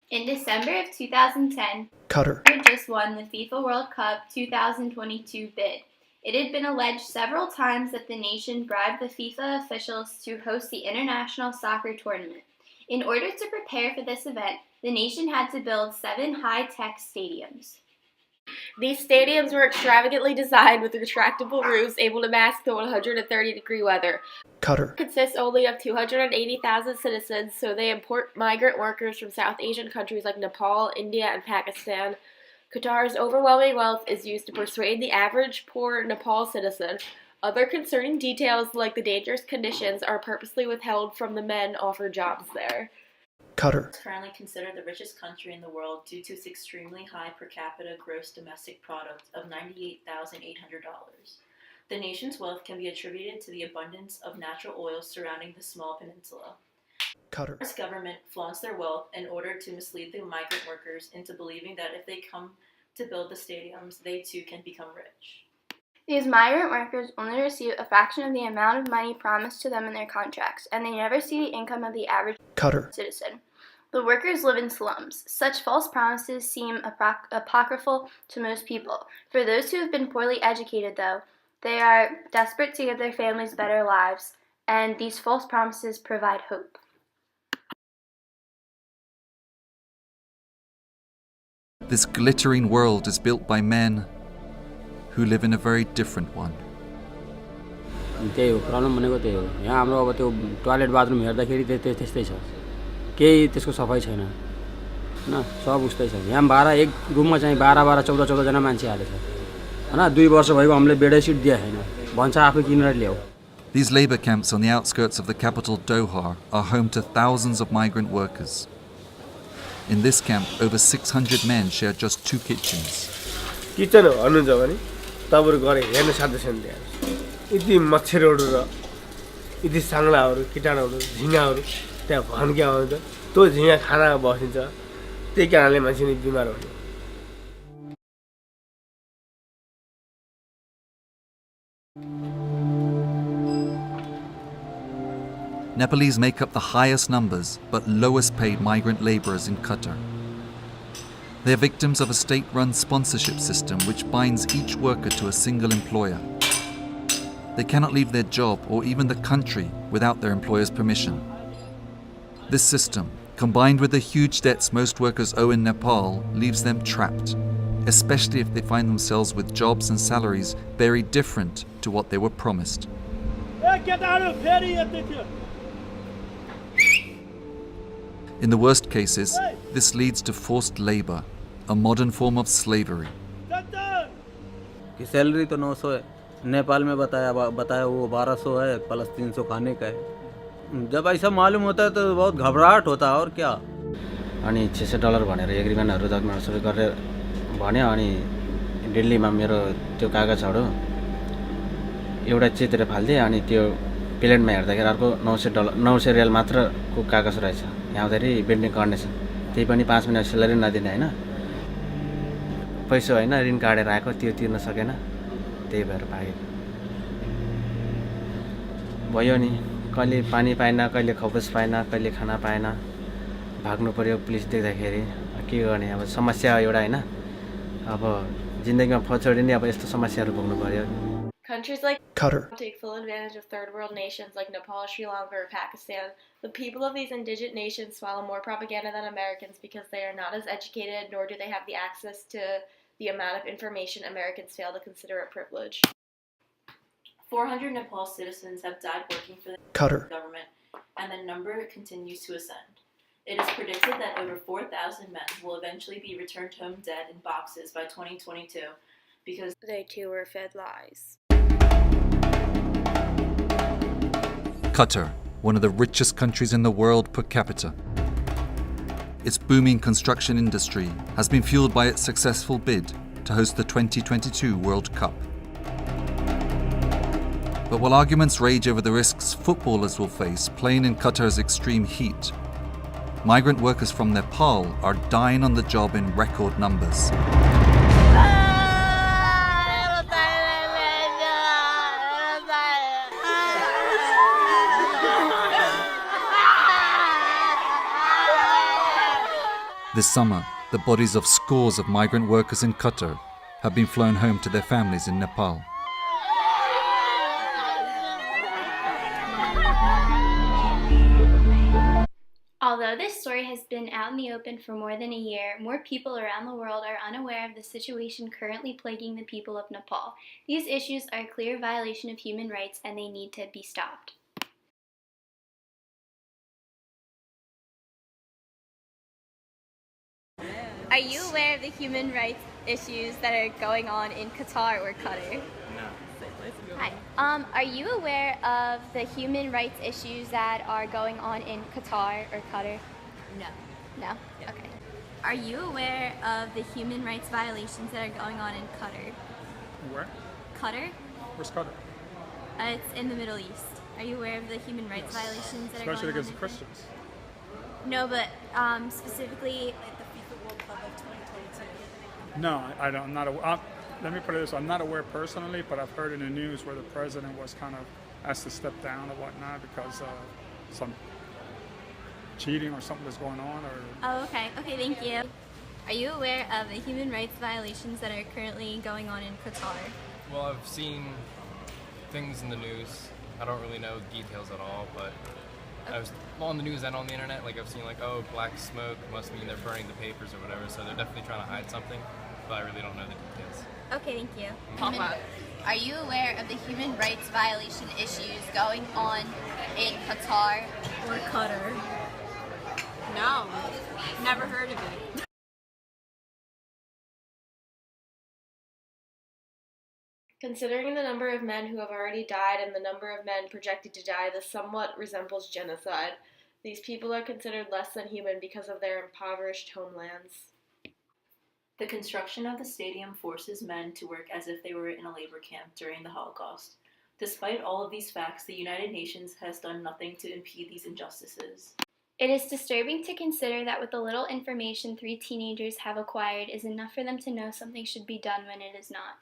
In December of 2010, Qatar had just won the FIFA World Cup 2022 bid. It had been alleged several times that the nation bribed the FIFA officials to host the international soccer tournament. In order to prepare for this event, the nation had to build 7 high-tech stadiums. These stadiums were extravagantly designed with retractable roofs able to mask the 130-degree weather. Qatar Consists only of 280,000 citizens, so they import migrant workers from South Asian countries like Nepal, India, and Pakistan. Qatar's overwhelming wealth is used to persuade the average poor Nepal citizen. Other concerning details, like the dangerous conditions, are purposely withheld from the men offered jobs there. Qatar It's currently considered the richest country in the world due to its extremely high per capita gross domestic product of $98,800. The nation's wealth can be attributed to the abundance of natural oil surrounding the small peninsula. Qatar's government flaunts their wealth in order to mislead the migrant workers into believing that if they come to build the stadiums, they too can become rich. These migrant workers only receive a fraction of the amount of money promised to them in their contracts, and they never see the income of the average Qatar citizen. The workers live in slums. Such false promises seem apocryphal to most people. For those who have been poorly educated, though, they are desperate to give their families better lives, and these false promises provide hope. This glittering world is built by men who live in a very different one. त्यही हो problem भनेको त्यही हो यहाँ हाम्रो अब त्यो toilet bathroom हेर्दाखेरि त्यस्तै छ केही त्यसको सफाइ छैन हैन सब उस्तै छ यहाँ भाडा एक रुममा चाहिँ 12 जना मान्छे हालेछ हैन 2 वर्ष भएको हामीले बेडै सिट दिए छैन भन्छ आफै किनेर ल्याऊ. These labor camps on the outskirts of the capital Doha are home to thousands of migrant workers. In this camp, over 600 men share just 2 kitchens. Kitchen भन्नुहुन्छ भने तपाईहरु गरे हेर्न साध्य छैन त्यहाँ. यति मच्छरहरु र यति सांगलाहरु कीटाणुहरु झिंगाहरु त्यहाँ भन्क्या हुन्छ. त्यो झिंगा खानामा बसिन्छ. त्यही कारणले मान्छे नि बिमार हुन्छ. Nepalese make up the highest numbers but lowest paid migrant laborers in Qatar. They are victims of a state-run sponsorship system which binds each worker to a single employer. They cannot leave their job or even the country without their employer's permission. This system, combined with the huge debts most workers owe in Nepal, leaves them trapped, especially if they find themselves with jobs and salaries very different to what they were promised. In the worst cases, this leads to forced labor, a modern form of slavery. Salary तो 900 है नेपाल में बताया वो 1200 है plus 300 खाने का है. जब ऐसा मालूम होता है तो बहुत घबराहट होता है और क्या. अनि $600 भनेर एग्रिमेन्टहरु जग्न सुरु गरेर भन्यो अनि दिल्लीमा मेरो त्यो कागजहरु एउटा चित्र फाल्दिए अनि त्यो प्लेनमा हेर्दाखेरि अर्को $900 रियल मात्रको कागज रहेछ. यहाँ आउँदाखेरि बिल्डिङ कन्डिसन त्यही पनि 5 महिना स्यालेरी नदिने हैन पैसा हैन ऋण काटेर आएको त्यो तिर्न सकेन त्यही भएर भागेको भयो नि. कहिले पानी पाएन कहिले खबस पाएन कहिले खाना पाएन भाग्नु पर्यो पुलिस देख्दाखेरि के गर्ने अब समस्या एउटा हैन अब जिन्दगीमा फछोडी नि अब यस्तो समस्याहरु भोग्नु पर्यो. Countries like Qatar take full advantage of third world nations like Nepal, Sri Lanka, or Pakistan. The people of these indigent nations swallow more propaganda than Americans because they are not as educated, nor do they have the access to the amount of information Americans fail to consider a privilege. 400 Nepal citizens have died working for the Qatar government, and the number continues to ascend. It is predicted that over 4,000 men will eventually be returned home dead in boxes by 2022 because They too were fed lies. Qatar, one of the richest countries in the world per capita. Its booming construction industry has been fueled by its successful bid to host the 2022 World Cup. But while arguments rage over the risks footballers will face playing in Qatar's extreme heat, migrant workers from Nepal are dying on the job in record numbers. This summer, the bodies of scores of migrant workers in Qatar have been flown home to their families in Nepal. Although this story has been out in the open for more than a year, more people around the world are unaware of the situation currently plaguing the people of Nepal. These issues are a clear violation of human rights and they need to be stopped. Are you aware of the human rights issues that are going on in Qatar or Qatar? No. Hi. Are you aware of the human rights issues that are going on in Qatar or Qatar? No. No? Okay. Are you aware of the human rights violations that are going on in Qatar? Where? Qatar? Where's Qatar? It's in the Middle East. Are you aware of the human rights violations that are Especially going on against in Christians. No, but specifically At the FIFA World Cup of 2022. No, I don't. I'm not. Let me put it this way: I'm not aware personally, but I've heard in the news where the president was kind of asked to step down or whatnot because some cheating or something was going on. Or Oh, okay. Okay, thank you. Are you aware of the human rights violations that are currently going on in Qatar? Well, I've seen things in the news. I don't really know details at all, but I was on the news and on the internet. Like I've seen like, oh, black smoke must mean they're burning the papers or whatever. So they're definitely trying to hide something, but I really don't know the details. Okay, thank you. Are you aware of the human rights violation issues going on in Qatar or Qatar? No, never heard of it. Considering the number of men who have already died and the number of men projected to die, this somewhat resembles genocide. These people are considered less than human because of their impoverished homelands. The construction of the stadium forces men to work as if they were in a labor camp during the Holocaust. Despite all of these facts, the United Nations has done nothing to impede these injustices. It is disturbing to consider that with the little information 3 teenagers have acquired is enough for them to know something should be done when it is not.